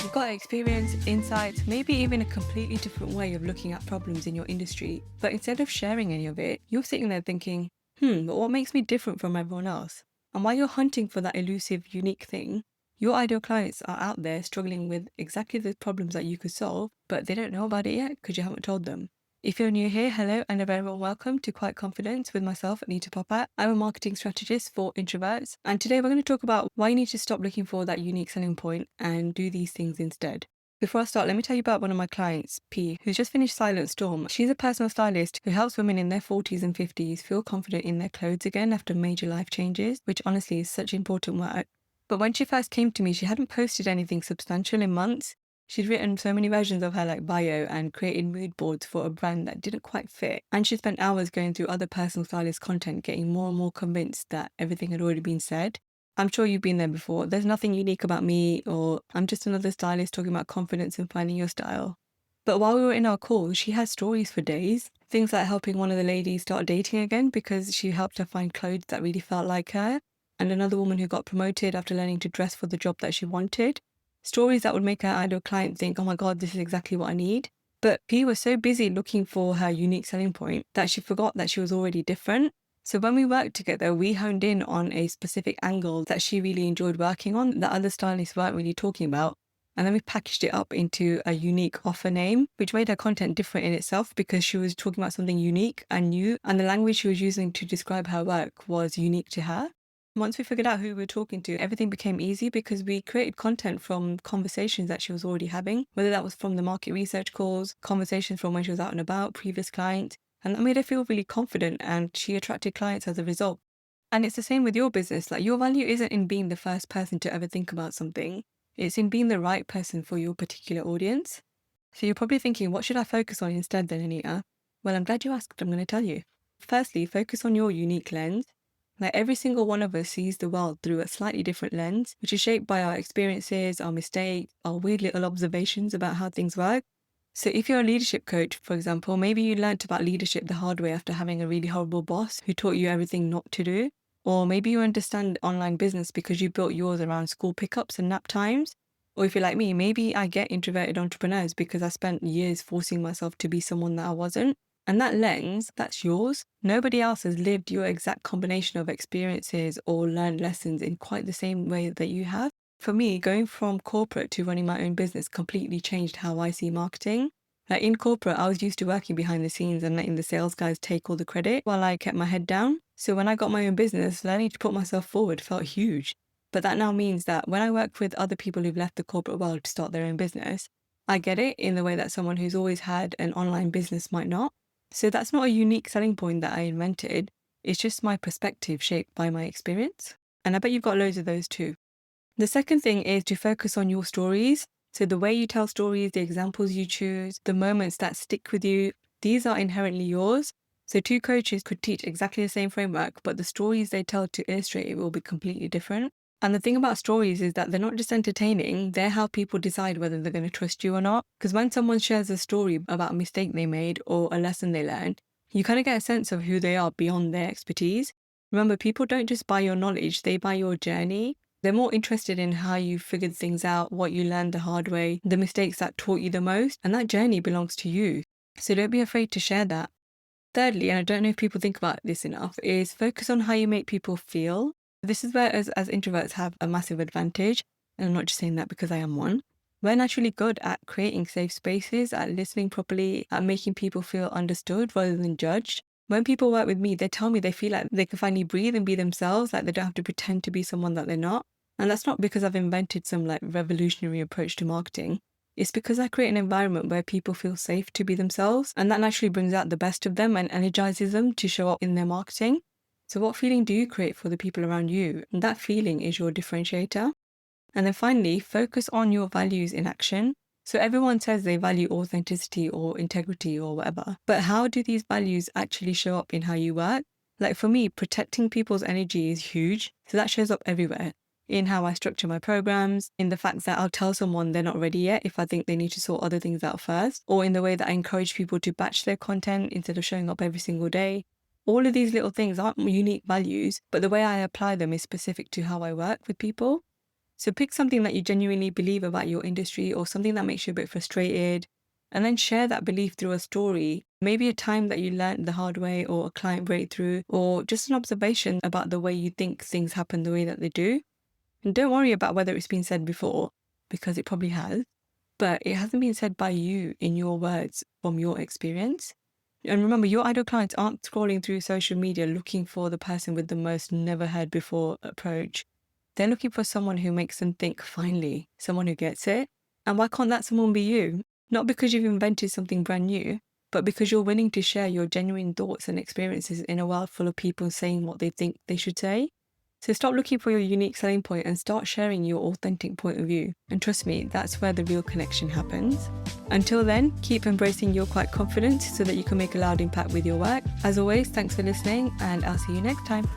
You've got experience, insights, maybe even a completely different way of looking at problems in your industry. But instead of sharing any of it, you're sitting there thinking, but what makes me different from everyone else? And while you're hunting for that elusive, unique thing, your ideal clients are out there struggling with exactly the problems that you could solve, but they don't know about it yet because you haven't told them. If you're new here, hello and a very warm welcome to Quiet Confidence with myself, Anita Popat. I'm a marketing strategist for introverts, and today we're going to talk about why you need to stop looking for that unique selling point and do these things instead. Before I start, let me tell you about one of my clients, P, who's just finished Silent Storm. She's a personal stylist who helps women in their 40s and 50s feel confident in their clothes again after major life changes, which honestly is such important work. But when she first came to me, she hadn't posted anything substantial in months. She'd written so many versions of her bio and created mood boards for a brand that didn't quite fit. And she spent hours going through other personal stylist content, getting more and more convinced that everything had already been said. I'm sure you've been there before. There's nothing unique about me, or I'm just another stylist talking about confidence and finding your style. But while we were in our call, she had stories for days. Things like helping one of the ladies start dating again because she helped her find clothes that really felt like her, and another woman who got promoted after learning to dress for the job that she wanted. Stories that would make her ideal client think, oh my God, this is exactly what I need. But P was so busy looking for her unique selling point that she forgot that she was already different. So when we worked together, we honed in on a specific angle that she really enjoyed working on that other stylists weren't really talking about. And then we packaged it up into a unique offer name, which made her content different in itself because she was talking about something unique and new, and the language she was using to describe her work was unique to her. Once we figured out who we were talking to, everything became easy because we created content from conversations that she was already having, whether that was from the market research calls, conversations from when she was out and about, previous clients, and that made her feel really confident and she attracted clients as a result. And it's the same with your business. Like, your value isn't in being the first person to ever think about something. It's in being the right person for your particular audience. So you're probably thinking, what should I focus on instead then, Anita? Well, I'm glad you asked. I'm going to tell you. Firstly, focus on your unique lens. Like, every single one of us sees the world through a slightly different lens, which is shaped by our experiences, our mistakes, our weird little observations about how things work. So if you're a leadership coach, for example, maybe you learnt about leadership the hard way after having a really horrible boss who taught you everything not to do. Or maybe you understand online business because you built yours around school pickups and nap times. Or if you're like me, maybe I get introverted entrepreneurs because I spent years forcing myself to be someone that I wasn't. And that lens, that's yours. Nobody else has lived your exact combination of experiences or learned lessons in quite the same way that you have. For me, going from corporate to running my own business completely changed how I see marketing. Like, in corporate, I was used to working behind the scenes and letting the sales guys take all the credit while I kept my head down. So when I got my own business, learning to put myself forward felt huge. But that now means that when I work with other people who've left the corporate world to start their own business, I get it in the way that someone who's always had an online business might not. So that's not a unique selling point that I invented. It's just my perspective shaped by my experience. And I bet you've got loads of those too. The second thing is to focus on your stories. So the way you tell stories, the examples you choose, the moments that stick with you, these are inherently yours. So two coaches could teach exactly the same framework, but the stories they tell to illustrate it will be completely different. And the thing about stories is that they're not just entertaining, they're how people decide whether they're going to trust you or not. Because when someone shares a story about a mistake they made or a lesson they learned, you kind of get a sense of who they are beyond their expertise. Remember, people don't just buy your knowledge, they buy your journey. They're more interested in how you figured things out, what you learned the hard way, the mistakes that taught you the most, and that journey belongs to you. So don't be afraid to share that. Thirdly, and I don't know if people think about this enough, is focus on how you make people feel. This is where as introverts have a massive advantage, and I'm not just saying that because I am one. We're naturally good at creating safe spaces, at listening properly, at making people feel understood rather than judged. When people work with me, they tell me they feel like they can finally breathe and be themselves, like they don't have to pretend to be someone that they're not. And that's not because I've invented some revolutionary approach to marketing. It's because I create an environment where people feel safe to be themselves, and that naturally brings out the best of them and energizes them to show up in their marketing. So what feeling do you create for the people around you? And that feeling is your differentiator. And then finally, focus on your values in action. So everyone says they value authenticity or integrity or whatever, but how do these values actually show up in how you work? Like, for me, protecting people's energy is huge. So that shows up everywhere. In how I structure my programs, in the fact that I'll tell someone they're not ready yet if I think they need to sort other things out first, or in the way that I encourage people to batch their content instead of showing up every single day. All of these little things aren't unique values, but the way I apply them is specific to how I work with people. So pick something that you genuinely believe about your industry or something that makes you a bit frustrated, and then share that belief through a story. Maybe a time that you learned the hard way, or a client breakthrough, or just an observation about the way you think things happen the way that they do. And don't worry about whether it's been said before, because it probably has, but it hasn't been said by you in your words from your experience. And remember, your ideal clients aren't scrolling through social media looking for the person with the most never heard before approach. They're looking for someone who makes them think, finally, someone who gets it. And why can't that someone be you? Not because you've invented something brand new, but because you're willing to share your genuine thoughts and experiences in a world full of people saying what they think they should say. So stop looking for your unique selling point and start sharing your authentic point of view. And trust me, that's where the real connection happens. Until then, keep embracing your quiet confidence so that you can make a loud impact with your work. As always, thanks for listening, and I'll see you next time.